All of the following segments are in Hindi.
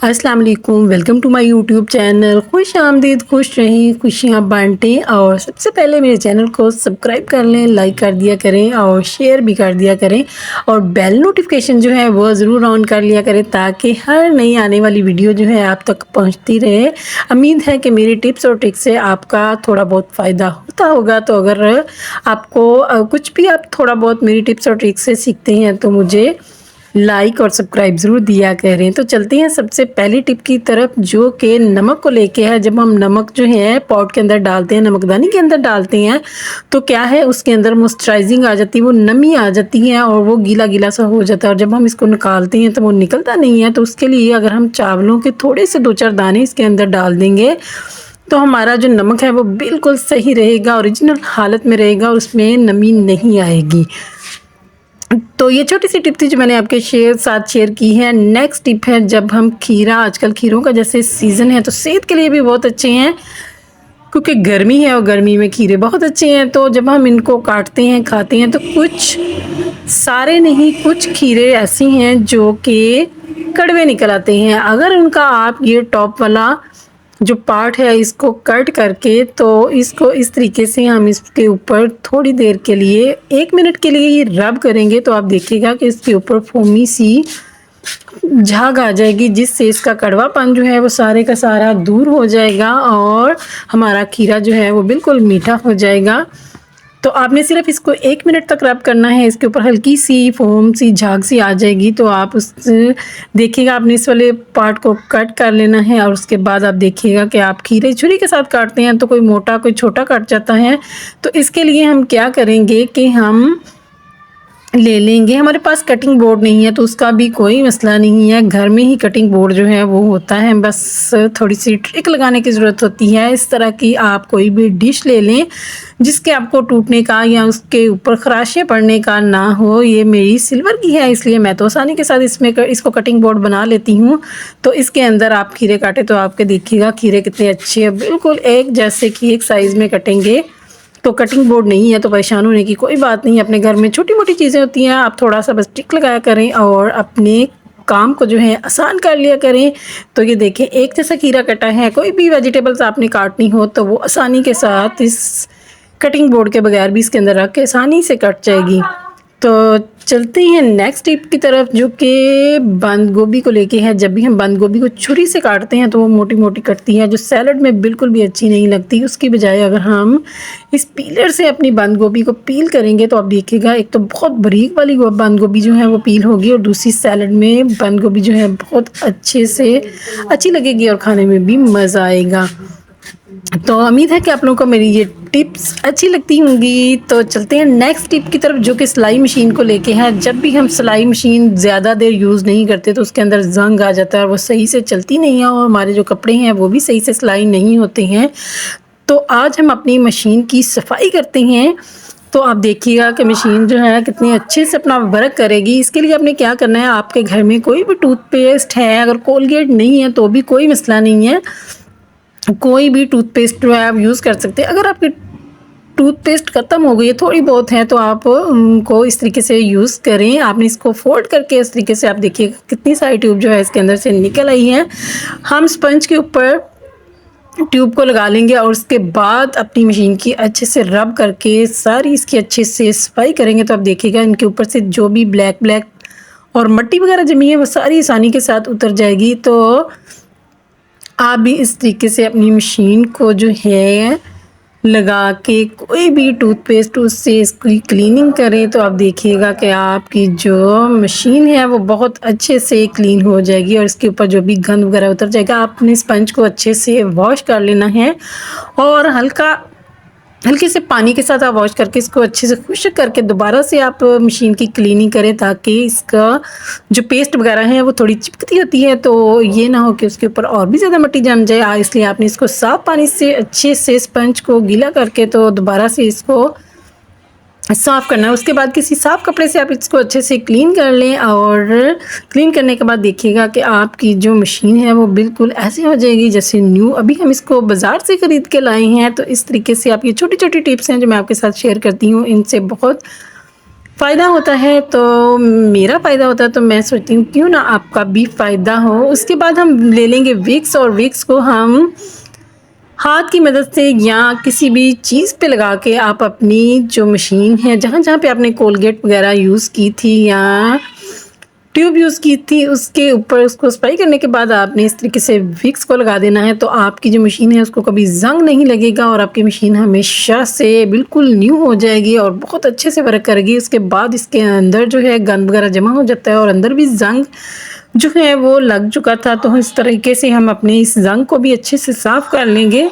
अस्सलाम वालेकुम, welcome to my YouTube channel. खुश आमदीद, खुश रहें, खुशियाँ बांटें। और सबसे पहले मेरे चैनल को सब्सक्राइब कर लें, लाइक कर दिया करें और शेयर भी कर दिया करें। और बेल नोटिफिकेशन जो है वो ज़रूर ऑन कर लिया करें ताकि हर नई आने वाली वीडियो जो है आप तक पहुंचती रहे। उम्मीद है कि मेरी टिप्स और ट्रिक्स से आपका थोड़ा बहुत फ़ायदा होता होगा। तो अगर आपको कुछ भी आप थोड़ा बहुत मेरी टिप्स और ट्रिक्स से सीखते हैं तो मुझे लाइक और सब्सक्राइब ज़रूर दिया करें। तो चलते हैं सबसे पहली टिप की तरफ, जो कि नमक को लेके है। जब हम नमक जो है पॉट के अंदर डालते हैं, नमकदानी के अंदर डालते हैं, तो क्या है उसके अंदर मॉइस्चराइजिंग आ जाती है, वो नमी आ जाती है और वो गीला गीला सा हो जाता है। और जब हम इसको निकालते हैं तो वो निकलता नहीं है। तो उसके लिए अगर हम चावलों के थोड़े से 2-4 दाने इसके अंदर डाल देंगे तो हमारा जो नमक है वो बिल्कुल सही रहेगा, ओरिजिनल हालत में रहेगा और उसमें नमी नहीं आएगी। तो ये छोटी सी टिप थी जो मैंने आपके साथ शेयर की है। नेक्स्ट टिप है, जब हम खीरा, आजकल खीरों का जैसे सीज़न है तो सेहत के लिए भी बहुत अच्छे हैं क्योंकि गर्मी है और गर्मी में खीरे बहुत अच्छे हैं। तो जब हम इनको काटते हैं, खाते हैं, तो कुछ, सारे नहीं, कुछ खीरे ऐसे हैं जो कि कड़वे निकल आते हैं। अगर उनका आप ये टॉप वाला जो पार्ट है इसको कट करके, तो इसको इस तरीके से हम इसके ऊपर थोड़ी देर के लिए 1 मिनट के लिए ये रब करेंगे तो आप देखिएगा कि इसके ऊपर फोमी सी झाग आ जाएगी, जिससे इसका कड़वापन जो है वो सारे का सारा दूर हो जाएगा और हमारा खीरा जो है वो बिल्कुल मीठा हो जाएगा। तो आपने सिर्फ इसको 1 मिनट तक रब करना है। इसके ऊपर हल्की सी फोम सी झाग सी आ जाएगी तो आप उस देखिएगा, आपने इस वाले पार्ट को कट कर लेना है। और उसके बाद आप देखिएगा कि आप खीरे छुरी के साथ काटते हैं तो कोई मोटा कोई छोटा कट जाता है। तो इसके लिए हम क्या करेंगे कि हम ले लेंगे, हमारे पास कटिंग बोर्ड नहीं है तो उसका भी कोई मसला नहीं है, घर में ही कटिंग बोर्ड जो है वो होता है, बस थोड़ी सी ट्रिक लगाने की ज़रूरत होती है। इस तरह की आप कोई भी डिश ले लें जिसके आपको टूटने का या उसके ऊपर खराशें पड़ने का ना हो। ये मेरी सिल्वर की है इसलिए मैं तो आसानी के साथ इसको कटिंग बोर्ड बना लेती हूँ। तो इसके अंदर आप खीरे काटे तो आपके देखिएगा खीरे कितने अच्छे हैं, बिल्कुल एक जैसे कि एक साइज़ में कटेंगे। तो कटिंग बोर्ड नहीं है तो परेशान होने की कोई बात नहीं है। अपने घर में छोटी मोटी चीज़ें होती हैं, आप थोड़ा सा बस टिक लगाया करें और अपने काम को जो है आसान कर लिया करें। तो ये देखें, एक जैसा खीरा कटा है, कोई भी वेजिटेबल्स आपने काटनी हो तो वो आसानी के साथ इस कटिंग बोर्ड के बगैर भी इसके अंदर रख के आसानी से कट जाएगी। तो चलते हैं नेक्स्ट टिप की तरफ, जो कि बंद गोभी को लेके है। जब भी हम बंद गोभी को छुरी से काटते हैं तो वो मोटी मोटी कटती है, जो सैलड में बिल्कुल भी अच्छी नहीं लगती। उसकी बजाय अगर हम इस पीलर से अपनी बंद गोभी को पील करेंगे तो आप देखिएगा, एक तो बहुत बारीक वाली बंद गोभी जो है वो पील होगी और दूसरी सैलड में बंद गोभी जो है बहुत अच्छे से अच्छी लगेगी और खाने में भी मज़ा आएगा। तो उम्मीद है कि आप लोगों को मेरी ये टिप्स अच्छी लगती होंगी। तो चलते हैं नेक्स्ट टिप की तरफ, जो कि सिलाई मशीन को लेके है। जब भी हम सिलाई मशीन ज़्यादा देर यूज़ नहीं करते तो उसके अंदर जंग आ जाता है और वो सही से चलती नहीं है और हमारे जो कपड़े हैं वो भी सही से सिलाई नहीं होते हैं। तो आज हम अपनी मशीन की सफाई करते हैं। तो आप देखिएगा कि मशीन जो है कितनी अच्छे से अपना वर्क करेगी। इसके लिए आपने क्या करना है, आपके घर में कोई भी टूथपेस्ट है, अगर कोलगेट नहीं है तो भी कोई मसला नहीं है, कोई भी टूथपेस्ट जो है आप यूज़ कर सकते हैं। अगर आपकी टूथपेस्ट ख़त्म हो गई है, थोड़ी बहुत है, तो आप उनको इस तरीके से यूज़ करें। आपने इसको फोल्ड करके इस तरीके से, आप देखिए कितनी सारी ट्यूब जो है इसके अंदर से निकल आई है। हम स्पंज के ऊपर ट्यूब को लगा लेंगे और उसके बाद अपनी मशीन की अच्छे से रब करके सारी इसकी अच्छे से सफाई करेंगे। तो आप देखिएगा इनके ऊपर से जो भी ब्लैक ब्लैक और मिट्टी वगैरह जमी है वो सारी आसानी के साथ उतर जाएगी। तो आप भी इस तरीके से अपनी मशीन को जो है लगा के कोई भी टूथपेस्ट उससे इसकी क्लीनिंग करें तो आप देखिएगा कि आपकी जो मशीन है वो बहुत अच्छे से क्लीन हो जाएगी और इसके ऊपर जो भी गंद वगैरह उतर जाएगा। आपने स्पंज को अच्छे से वॉश कर लेना है और हल्के से पानी के साथ आप वॉश करके इसको अच्छे से खुश्क करके दोबारा से आप मशीन की क्लीनिंग करें, ताकि इसका जो पेस्ट वगैरह है वो थोड़ी चिपकती होती है तो ये ना हो कि उसके ऊपर और भी ज़्यादा मिट्टी जम जाए। इसलिए आपने इसको साफ़ पानी से अच्छे से स्पंज को गीला करके तो दोबारा से इसको साफ़ करना है। उसके बाद किसी साफ़ कपड़े से आप इसको अच्छे से क्लीन कर लें और क्लीन करने के बाद देखिएगा कि आपकी जो मशीन है वो बिल्कुल ऐसी हो जाएगी जैसे न्यू। अभी हम इसको बाज़ार से ख़रीद के लाए हैं। तो इस तरीके से आप, ये छोटी छोटी टिप्स हैं जो मैं आपके साथ शेयर करती हूँ, इनसे बहुत फ़ायदा होता है तो मेरा फ़ायदा होता है तो मैं सोचती हूँ क्यों ना आपका भी फ़ायदा हो। उसके बाद हम ले लेंगे विक्स और विक्स को हम हाथ की मदद से या किसी भी चीज़ पे लगा के आप अपनी जो मशीन है जहाँ-जहाँ पे आपने कोलगेट वग़ैरह यूज़ की थी या ट्यूब यूज़ की थी उसके ऊपर उसको स्प्रे करने के बाद आपने इस तरीके से विक्स को लगा देना है, तो आपकी जो मशीन है उसको कभी ज़ंग नहीं लगेगा और आपकी मशीन हमेशा से बिल्कुल न्यू हो जाएगी और बहुत अच्छे से वर्क करेगी। उसके बाद इसके अंदर जो है गंद वगैरह जमा हो जाता है और अंदर भी ज़ंग जो है वो लग चुका था, तो इस तरीके से हम अपने इस ज़ंग को भी अच्छे से साफ़ कर लेंगे।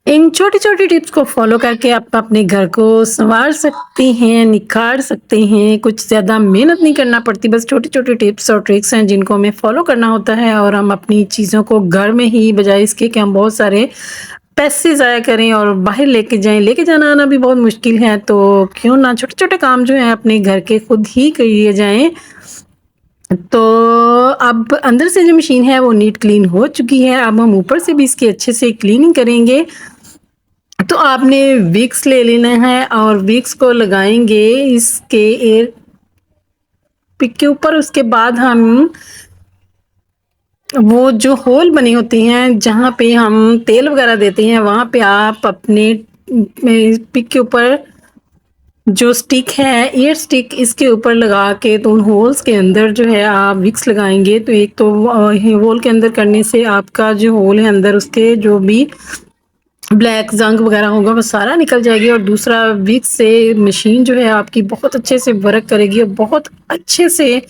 इन छोटी-छोटी टिप्स को फ़ॉलो करके आप अपने घर को सँवार सकते हैं, निखार सकते हैं, कुछ ज़्यादा मेहनत नहीं करना पड़ती, बस छोटी-छोटी टिप्स और ट्रिक्स हैं जिनको हमें फ़ॉलो करना होता है और हम अपनी चीज़ों को घर में ही बजाय इसके कि हम बहुत सारे पैसे ज़ाया करें और बाहर लेके जाएँ, लेके जाना-आना भी बहुत मुश्किल है, तो क्यों ना छोटे-छोटे काम जो हैं अपने घर के खुद ही कर लिए जाएँ। तो अब अंदर से जो मशीन है वो नीट क्लीन हो चुकी है, अब हम ऊपर से भी इसकी अच्छे से क्लीनिंग करेंगे। तो आपने विक्स ले लेना है और विक्स को लगाएँगे इसके एयर पिक के ऊपर, उसके बाद हम वो जो होल बने होते हैं, जहाँ पे हम तेल वगैरह देते हैं, वहाँ पे आप अपने पिक के ऊपर जो स्टिक है, एयर स्टिक इसके ऊपर लगा के तो उन होल्स के अंदर जो है आप विक्स लगाएँगे, तो एक तो होल के अंदर करने से आपका जो होल है अंदर उसके जो भी ब्लैक ज़ंग वगैरह होगा वो सारा निकल जाएगी और दूसरा विक्स से मशीन जो है आपकी बहुत अच्छे से वर्क करेगी और बहुत अच्छे से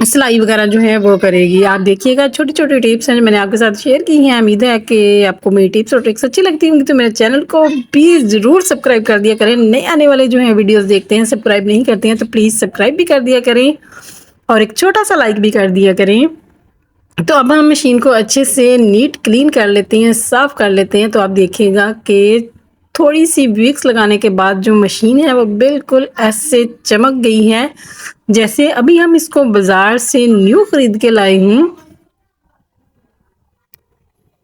सिलाई वगैरह जो है वो करेगी। आप देखिएगा छोटी-छोटी टिप्स हैं जो मैंने आपके साथ शेयर की हैं। उम्मीद है कि आपको मेरी टिप्स और ट्रिक्स अच्छी लगती होंगी, तो मेरे चैनल को प्लीज़ ज़रूर सब्सक्राइब कर दिया करें। नए आने वाले जो हैं वीडियोज़ देखते हैं, सब्सक्राइब नहीं करते हैं तो प्लीज़ सब्सक्राइब भी कर दिया करें और एक छोटा-सा लाइक भी कर दिया करें। तो अब हम मशीन को अच्छे से नीट क्लीन कर लेते हैं, साफ़ कर लेते हैं, तो आप देखिएगा कि थोड़ी-सी विक्स लगाने के बाद जो मशीन है वो बिल्कुल ऐसे चमक गई है, जैसे अभी हम इसको बाज़ार से न्यू खरीद के लाए हूँ।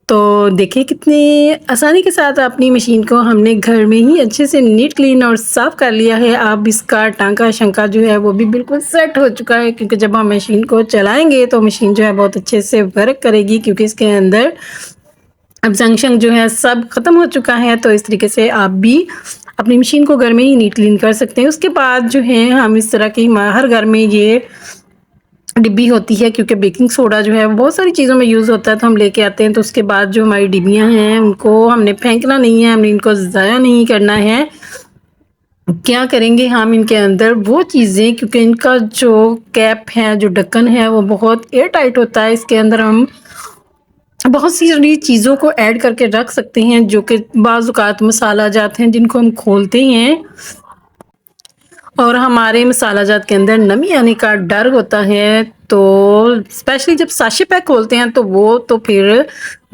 तो देखिए कितनी आसानी के साथ अपनी मशीन को हमने घर में ही अच्छे से नीट क्लीन और साफ़ कर लिया है। अब इसका टाँका-शंका जो है वो भी बिल्कुल सेट हो चुका है, क्योंकि जब हम मशीन को चलाएँगे तो मशीन जो है बहुत अच्छे से वर्क करेगी, क्योंकि इसके अंदर अब जंक्शन जो है सब ख़त्म हो चुका है। तो इस तरीके से आप भी अपनी मशीन को घर में ही नीट क्लीन कर सकते हैं। उसके बाद जो है हम इस तरह की हर घर में ये डिब्बी होती है, क्योंकि बेकिंग सोडा जो है वो बहुत सारी चीज़ों में यूज़ होता है, तो हम लेके आते हैं। तो उसके बाद जो हमारी डिब्बियाँ हैं उनको हमने फेंकना नहीं है, हमने इनको ज़ाया नहीं करना है। क्या करेंगे हम इनके अंदर वो चीज़ें, क्योंकि इनका जो कैप है, जो ढक्कन है वो बहुत एयर टाइट होता है, इसके अंदर हम बहुत सी चीज़ों को ऐड करके रख सकते हैं, जो कि बाज़ औक़ात मसाला जात हैं जिनको हम खोलते हैं और हमारे मसाला जात के अंदर नमी आने का डर होता है। तो स्पेशली जब साशे पैक खोलते हैं तो वो तो फिर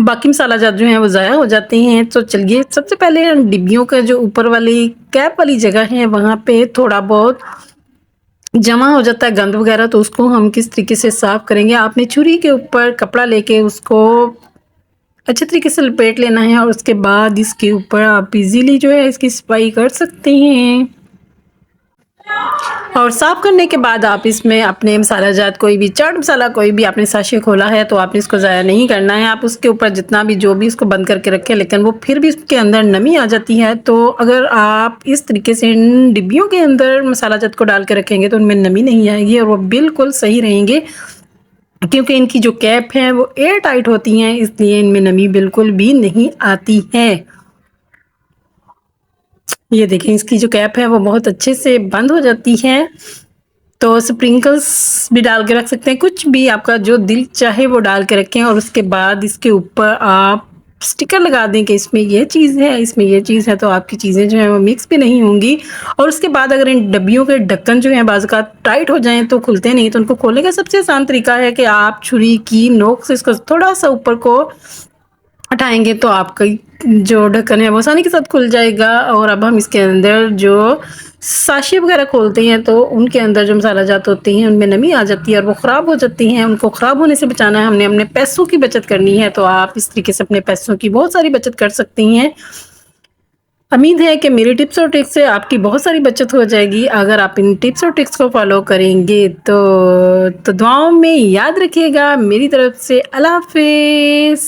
बाकी मसाला जात जो हैं वो ज़ाया हो जाते हैं। तो चलिए सबसे पहले हम डिब्बियों का जो ऊपर वाली कैप वाली जगह है वहाँ पे थोड़ा बहुत जमा हो जाता है गंद वगैरह, तो उसको हम किस तरीके से साफ़ करेंगे। आपने छुरी के ऊपर कपड़ा लेके उसको अच्छे तरीके से लपेट लेना है और उसके बाद इसके ऊपर आप इज़ीली जो है इसकी सफाई कर सकते हैं। और साफ़ करने के बाद आप इसमें अपने मसाला जात कोई भी चाट मसाला कोई भी आपने साशे खोला है तो आपने इसको ज़ाया नहीं करना है। आप उसके ऊपर जितना भी जो भी इसको बंद करके रखें, लेकिन वो फिर भी उसके अंदर नमी आ जाती है। तो अगर आप इस तरीके से इन डिब्बियों के अंदर मसाला जात को डाल के रखेंगे तो उनमें नमी नहीं आएगी और वो बिल्कुल सही रहेंगे, क्योंकि इनकी जो कैप है वो एयर टाइट होती हैं, इसलिए इनमें नमी बिल्कुल भी नहीं आती है। ये देखें इसकी जो कैप है वो बहुत अच्छे से बंद हो जाती है। तो स्प्रिंकल्स भी डाल के रख सकते हैं, कुछ भी आपका जो दिल चाहे वो डाल के रखें और उसके बाद इसके ऊपर आप स्टिकर लगा दें कि इसमें ये चीज़ है, इसमें ये चीज़ है, तो आपकी चीज़ें जो हैं वो मिक्स भी नहीं होंगी। और उसके बाद अगर इन डब्बियों के ढक्कन जो हैं बाज़-औक़ात टाइट हो जाएँ तो खुलते नहीं, तो उनको खोलने का सबसे आसान तरीका है कि आप छुरी की नोक से इसको थोड़ा-सा ऊपर को हटाएँगे तो आपका जो ढक्कन है वो आसानी के साथ खुल जाएगा। और अब हम इसके अंदर जो साशे वगैरह खोलते हैं तो उनके अंदर जो मसाला जात होते हैं उनमें नमी आ जाती है और वो ख़राब हो जाती हैं। उनको ख़राब होने से बचाना है, हमने अपने पैसों की बचत करनी है, तो आप इस तरीके से अपने पैसों की बहुत सारी बचत कर सकती हैं। उम्मीद है कि मेरी टिप्स और ट्रिक्स से आपकी बहुत सारी बचत हो जाएगी अगर आप इन टिप्स और ट्रिक्स को फॉलो करेंगे तो दुआओं में याद रखिएगा। मेरी तरफ से अल्लाह हाफ़िज़।